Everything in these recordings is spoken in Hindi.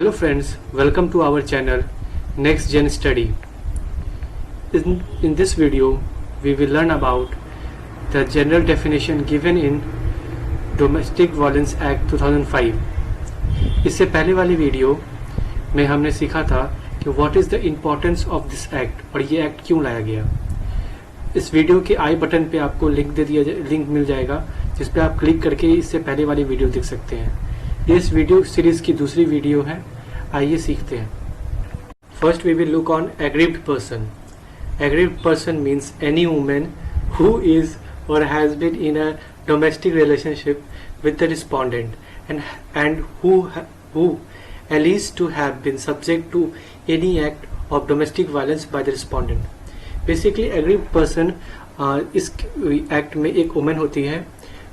Hello friends, welcome to our channel Next Gen Study. In this video, we will learn about the general definition given in Domestic Violence Act 2005. इससे पहले वाली वीडियो में हमने सीखा था कि what is the importance of this act और ये एक्ट क्यों लाया गया। इस वीडियो के आई बटन पे आपको लिंक मिल जाएगा जिस पे आप क्लिक करके इससे पहले वाली वीडियो देख सकते हैं। ये इस वीडियो सीरीज की दूसरी वीडियो है। आइए सीखते हैं। First we will look on aggrieved person. Aggrieved person means any women who is or has been in a domestic relationship with the respondent and who alleged to have been subject to any act of domestic violence by the respondent. Basically aggrieved person इस एक्ट में एक वुमेन होती है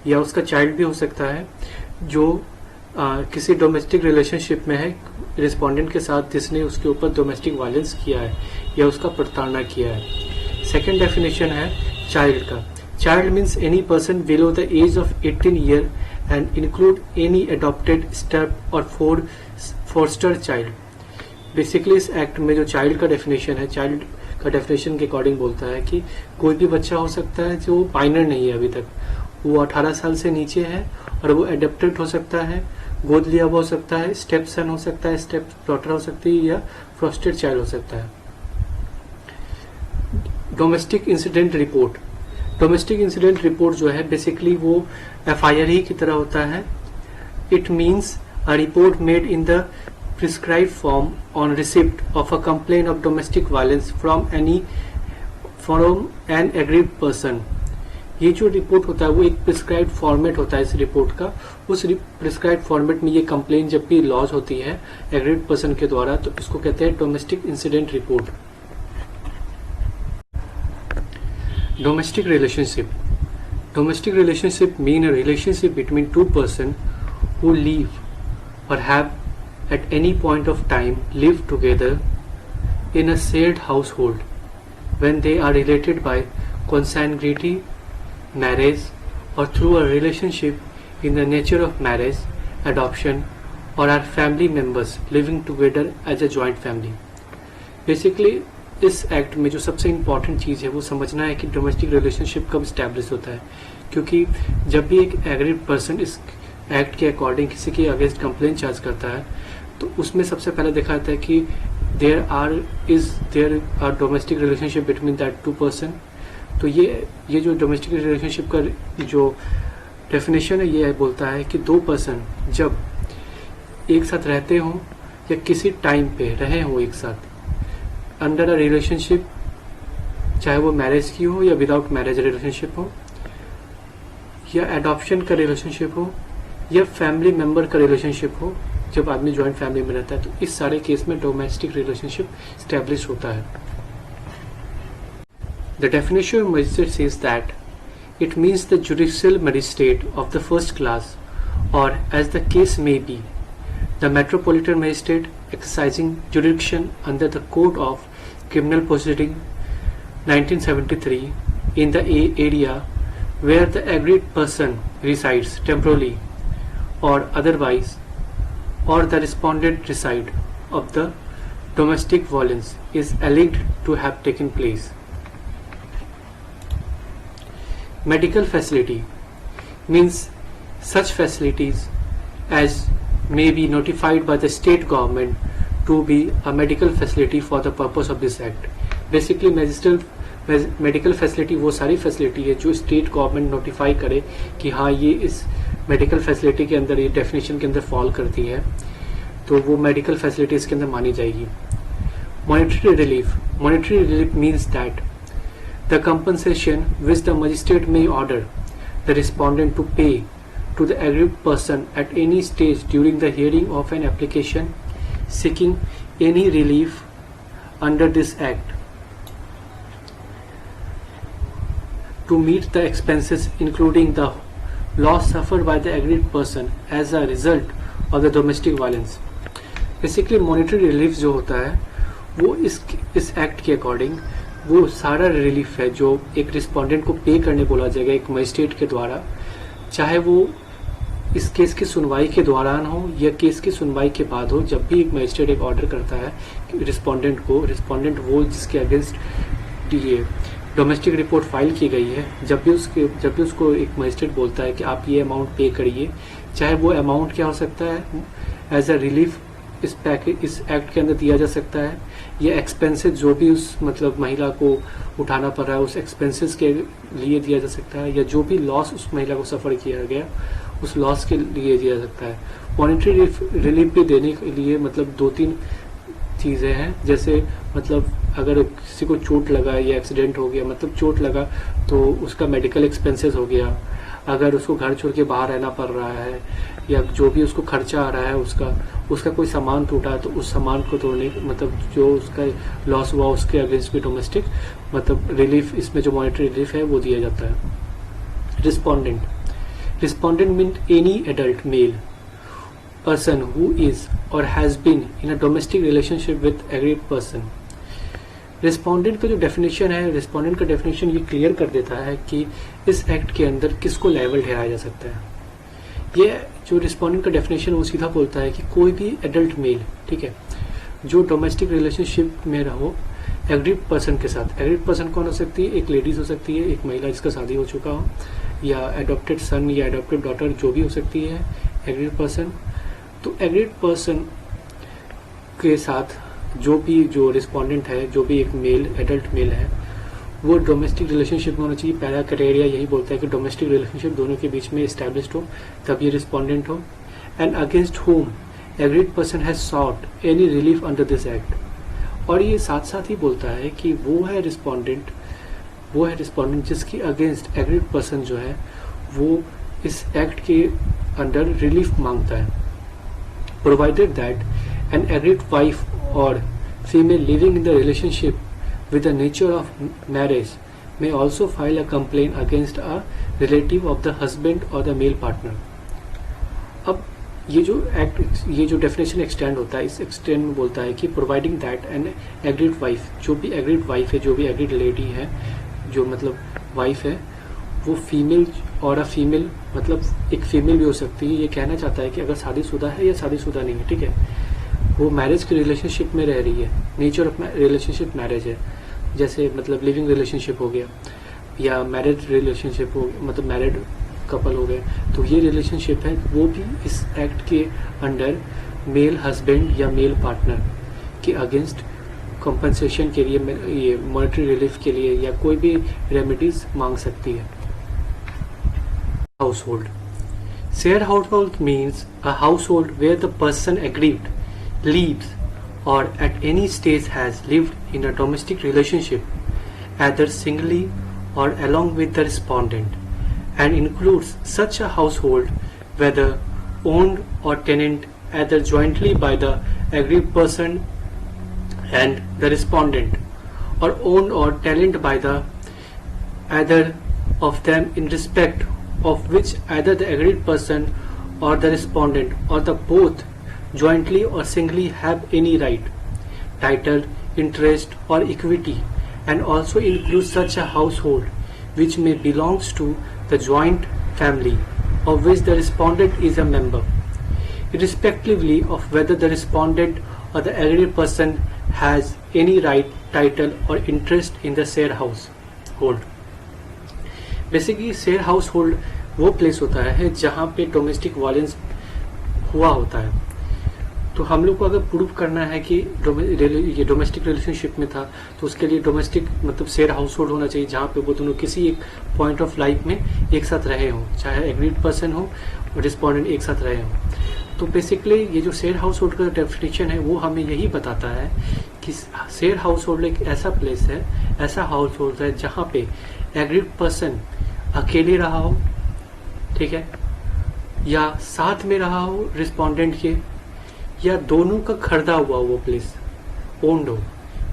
या उसका चाइल्ड भी हो सकता है जो किसी डोमेस्टिक रिलेशनशिप में है रिस्पोंडेंट के साथ जिसने उसके ऊपर डोमेस्टिक वायलेंस किया है या उसका प्रताड़ना किया है। सेकेंड डेफिनेशन है चाइल्ड का। Child means any person below the age of 18 year and include any adopted step और फोस्टर चाइल्ड। बेसिकली इस एक्ट में जो चाइल्ड का डेफिनेशन है, चाइल्ड का डेफिनेशन के अकॉर्डिंग बोलता है कि कोई भी बच्चा हो सकता है जो माइनर नहीं है, अभी तक वो 18 साल से नीचे है और वो एडॉप्टेड हो सकता है, गोद लिया हुआ हो सकता है, स्टेप सन हो सकता है, स्टेप डॉटर हो सकती है या फोस्टर चाइल्ड हो सकता है। Domestic incident report. Domestic incident report जो है बेसिकली वो एफआईआर ही की तरह होता है। It means a report made in the prescribed form on receipt of a complaint of domestic violence from an aggrieved person. ये जो रिपोर्ट होता है वो एक प्रिस्क्राइब्ड फॉर्मेट होता है इस रिपोर्ट का। उस प्रिस्क्राइब्ड फॉर्मेट में ये कंप्लेंट जब भी लॉन्च होती है एग्रीव्ड पर्सन के द्वारा तो इसको कहते हैं domestic incident report. Domestic relationship. Domestic relationship mean a relationship between two person who live और have at any point of time live together in a shared household when they are related by consanguinity, marriage or through a relationship in the nature of marriage, adoption or are family members living together as a joint family. Basically इस एक्ट में जो सबसे इम्पॉर्टेंट चीज़ है वो समझना है कि डोमेस्टिक रिलेशनशिप कब स्टैब्लिश होता है, क्योंकि जब भी एक एग्रीड पर्सन इस एक्ट के अकॉर्डिंग किसी के अगेंस्ट कंप्लेंट चार्ज करता है तो उसमें सबसे पहले देखा जाता है कि there are domestic relationship between that two person. तो ये जो डोमेस्टिक रिलेशनशिप का जो डेफिनेशन है ये बोलता है कि दो पर्सन जब एक साथ रहते हों या किसी टाइम पे रहे हों एक साथ अंडर अ रिलेशनशिप, चाहे वो मैरिज की हो या विदाउट मैरिज रिलेशनशिप हो या एडॉप्शन का रिलेशनशिप हो या फैमिली मेंबर का रिलेशनशिप हो, जब आदमी जॉइंट फैमिली में रहता है तो इस सारे केस में डोमेस्टिक रिलेशनशिप स्टैब्लिश होता है। The definition of magistrate says that it means the judicial magistrate of the first class or as the case may be the metropolitan magistrate exercising jurisdiction under the code of criminal proceeding 1973 in the area where the aggrieved person resides temporarily or otherwise or the respondent reside of the domestic violence is alleged to have taken place. Medical facility means such facilities as may be notified by the state government to be a medical facility for the purpose of this act. Basically medical facility वो सारी फैसिलिटी है जो स्टेट गवर्नमेंट नोटिफाई करे कि हाँ ये इस मेडिकल फैसिलिटी के अंदर, ये डेफिनेशन के अंदर फॉल करती है, तो वो मेडिकल फैसिलिटी इसके अंदर मानी जाएगी। Monetary relief. Monetary relief means that the compensation which the magistrate may order the respondent to pay to the aggrieved person at any stage during the hearing of an application seeking any relief under this act to meet the expenses including the loss suffered by the aggrieved person as a result of the domestic violence. Basically monetary relief जो होता है वो इस एक्ट के अकॉर्डिंग वो सारा रिलीफ है जो एक रिस्पोंडेंट को पे करने बोला जाएगा एक मजिस्ट्रेट के द्वारा, चाहे वो इस केस की सुनवाई के दौरान हो या केस की सुनवाई के बाद हो, जब भी एक मजिस्ट्रेट एक ऑर्डर करता है रिस्पोंडेंट को, रिस्पोंडेंट वो जिसके अगेंस्ट ये डोमेस्टिक रिपोर्ट फाइल की गई है, जब भी उसको एक मजिस्ट्रेट बोलता है कि आप ये अमाउंट पे करिए, चाहे वो अमाउंट क्या हो सकता है, एज अ रिलीफ इस एक्ट के अंदर दिया जा सकता है, या एक्सपेंसेस जो भी उस मतलब महिला को उठाना पड़ रहा है उस एक्सपेंसेस के लिए दिया जा सकता है, या जो भी लॉस उस महिला को सफ़र किया गया उस लॉस के लिए दिया जा सकता है। मॉनेटरी रिलीफ भी देने के लिए मतलब 2-3 चीज़ें हैं, जैसे मतलब अगर किसी को चोट लगा या एक्सीडेंट हो गया, मतलब चोट लगा तो उसका मेडिकल एक्सपेंसेस हो गया, अगर उसको घर छोड़ के बाहर रहना पड़ रहा है, या जो भी उसको खर्चा आ रहा है उसका कोई सामान टूटा है तो उस सामान को तोड़ने मतलब जो उसका लॉस हुआ उसके अगेंस्ट भी डोमेस्टिक मतलब रिलीफ, इसमें जो मॉनेटरी रिलीफ है वो दिया जाता है। Respondent mean any adult mail person who is or has been in a domestic relationship with agreed person। Respondent का जो डेफिनेशन है, रिस्पोंडेंट का डेफिनेशन ये क्लियर कर देता है कि इस एक्ट के अंदर किसको लायबल ठहराया जा सकता है। ये जो रिस्पोंडेंट का डेफिनेशन वो सीधा बोलता है कि कोई भी एडल्ट मेल, ठीक है, जो डोमेस्टिक रिलेशनशिप में रहो एग्रीड पर्सन के साथ। एग्रीड पर्सन कौन हो सकती है? एक लेडीज हो सकती है, एक महिला जिसका शादी हो चुका हो, या एडॉप्टेड सन या एडॉप्टेड डॉटर जो भी हो सकती है एग्रीड पर्सन। तो एग्रीड पर्सन के साथ जो रिस्पोंडेंट है, जो भी एक मेल एडल्ट मेल है, वो डोमेस्टिक रिलेशनशिप में होना चाहिए। पहला क्राइटेरिया यही बोलता है कि डोमेस्टिक रिलेशनशिप दोनों के बीच में एस्टैब्लिश्ड हो तब ये रिस्पोंडेंट हो। And against whom agreed person has short any relief under this act. और ये साथ साथ ही बोलता है कि वो है रिस्पोंडेंट जिसकी अगेंस्ट एग्रीड पर्सन जो है वो इस एक्ट के अंडर रिलीफ मांगता है। Provided that an agreed wife or female living in the relationship with the nature of marriage may also file a complaint against a relative of the husband or the male partner। अब ये जो डेफिनेशन एक्सटेंड होता है, इस एक्सटेंड में बोलता है कि providing that N agreed wife, जो भी एग्रीड वाइफ है, जो भी एग्रीड लेडी है, जो मतलब वाइफ है, वो फीमेल और फीमेल मतलब एक फीमेल भी हो सकती है। ये कहना चाहता है कि अगर शादीशुदा है या शादीशुदा नहीं है, ठीक है, वो मैरिज के रिलेशनशिप में रह रही है, नेचर ऑफ रिलेशनशिप मैरिज है, जैसे मतलब लिविंग रिलेशनशिप हो गया या मैरिड रिलेशनशिप हो, मतलब मैरिड कपल हो गए, तो ये रिलेशनशिप है वो भी इस एक्ट के अंडर मेल हस्बैंड या मेल पार्टनर के अगेंस्ट कंपनसेशन के लिए, ये मॉनेटरी रिलीफ के लिए या कोई भी रेमेडीज मांग सकती है। Household. Shared household means a household where the person aggrieved lives or at any stage has lived in a domestic relationship, either singly or along with the respondent, and includes such a household whether owned or tenant either jointly by the aggrieved person and the respondent, or owned or tenant by the either of them in respect of which either the aggrieved person or the respondent or the both jointly or singly have any right, title, interest or equity, and also includes such a household which may belongs to the joint family of which the respondent is a member, irrespectively of whether the respondent or the aggrieved person has any right, title or interest in the shared household। Basically share house hold वो प्लेस होता है जहाँ पे डोमेस्टिक वायलेंस हुआ होता है। तो हम लोग को अगर प्रूव करना है कि ये डोमेस्टिक रिलेशनशिप में था, तो उसके लिए डोमेस्टिक मतलब शेयर हाउस होल्ड होना चाहिए जहाँ पे वो दोनों किसी एक पॉइंट ऑफ लाइफ में एक साथ रहे हों, चाहे एग्रीड पर्सन हो और रिस्पोंडेंट एक साथ रहे हों। तो बेसिकली ये जो शेयर हाउस होल्ड का डेफिनेशन है वो हमें यही बताता है कि शेयर हाउस होल्ड एक ऐसा प्लेस है, ऐसा हाउस होल्ड है जहाँ पे एग्रीड पर्सन अकेले रहा हो, ठीक है, या साथ में रहा हो रिस्पोंडेंट के, या दोनों का खरीदा हुआ वो प्लेस ओन्ड हो,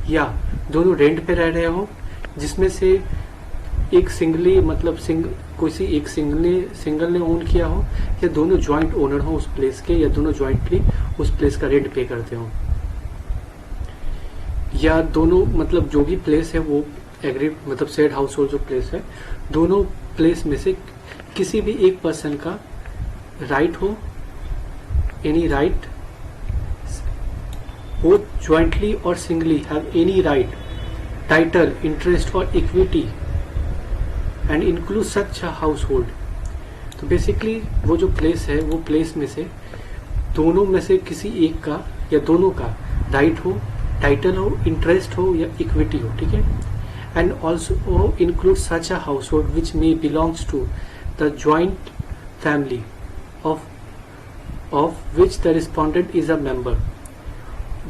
या दोनों रेंट पे रह रहे हो, जिसमें से एक सिंगली मतलब कोई एक सिंगल ने ओन किया हो, या दोनों ज्वाइंट ओनर हो उस प्लेस के, या दोनों ज्वाइंटली उस प्लेस का रेंट पे करते हो, या दोनों मतलब जो भी प्लेस है वो एग्रीड मतलब शेयर्ड हाउस होल्ड जो प्लेस है, दोनों प्लेस में से किसी भी एक पर्सन का राइट हो, any right, both jointly or singly have any right, title, interest or equity and include such a household. तो बेसिकली वो जो प्लेस है वो प्लेस में से दोनों में से किसी एक का या दोनों का राइट हो, टाइटल हो, इंटरेस्ट हो या इक्विटी हो, ठीक है. And also include such a household which may belongs to the joint family of which the respondent is a member.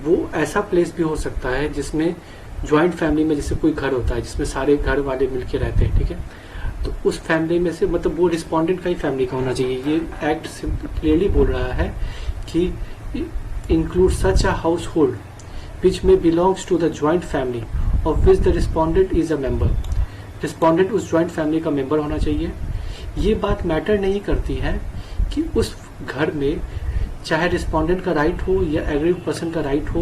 वो ऐसा प्लेस भी हो सकता है जिसमें ज्वाइंट फैमिली में जैसे कोई घर होता है जिसमें सारे घर वाले मिलके रहते हैं, ठीक है. तो उस फैमिली में से मतलब वो रिस्पोंडेंट का ही फैमिली का होना चाहिए. ये एक्ट क्लियरली बोल रहा है कि include such a household which में belongs to the joint family of which the respondent is a member. Respondent उस ज्वाइंट फैमिली का मेंबर होना चाहिए. ये बात मैटर नहीं करती है कि उस घर में चाहे रिस्पोंडेंट का राइट हो या एग्रीड पर्सन का राइट हो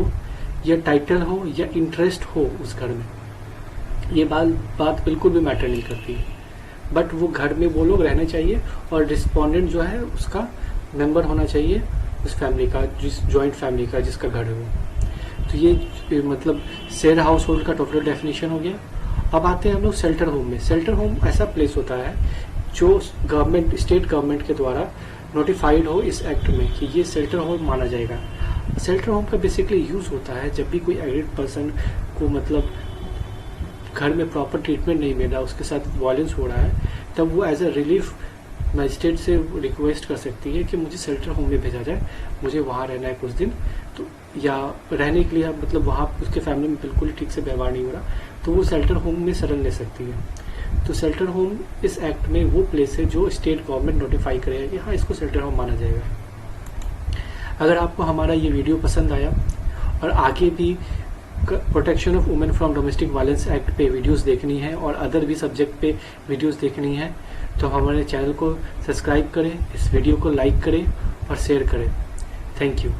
या टाइटल हो या इंटरेस्ट हो उस घर में. ये बात बिल्कुल भी मैटर नहीं करती है. बट वो घर में वो लोग रहने चाहिए और रिस्पोंडेंट जो है उसका मेंबर होना चाहिए उस फैमिली का, जिस जॉइंट फैमिली का जिसका घर है वो. तो ये मतलब शेयर हाउस होल्ड का टोटल डेफिनेशन हो गया. अब आते हैं हम लोग शेल्टर होम में. शेल्टर होम ऐसा प्लेस होता है जो गवर्नमेंट, स्टेट गवर्नमेंट के द्वारा नोटिफाइड हो इस एक्ट में कि ये शेल्टर होम माना जाएगा. शेल्टर होम का बेसिकली यूज होता है जब भी कोई एग्रीड पर्सन को मतलब घर में प्रॉपर ट्रीटमेंट नहीं मिल रहा, उसके साथ वायलेंस हो रहा है, तब वो एज अ रिलीफ मजिस्ट्रेट से रिक्वेस्ट कर सकती है कि मुझे शेल्टर होम में भेजा जाए, मुझे वहाँ रहना है कुछ दिन. तो या रहने के लिए मतलब वहाँ उसके फैमिली में बिल्कुल ही ठीक से व्यवहार नहीं हो रहा, तो वो शेल्टर होम में शरण ले सकती है. तो शेल्टर होम इस एक्ट में वो प्लेस है जो स्टेट गवर्नमेंट नोटिफाई करेगा कि हाँ इसको शेल्टर होम माना जाएगा. अगर आपको हमारा ये वीडियो पसंद आया और आगे भी protection of women from domestic violence act पे वीडियोस देखनी है और अदर भी सब्जेक्ट पे वीडियोस देखनी है तो हमारे चैनल को सब्सक्राइब करें, इस वीडियो को लाइक करें और शेयर करें. Thank you.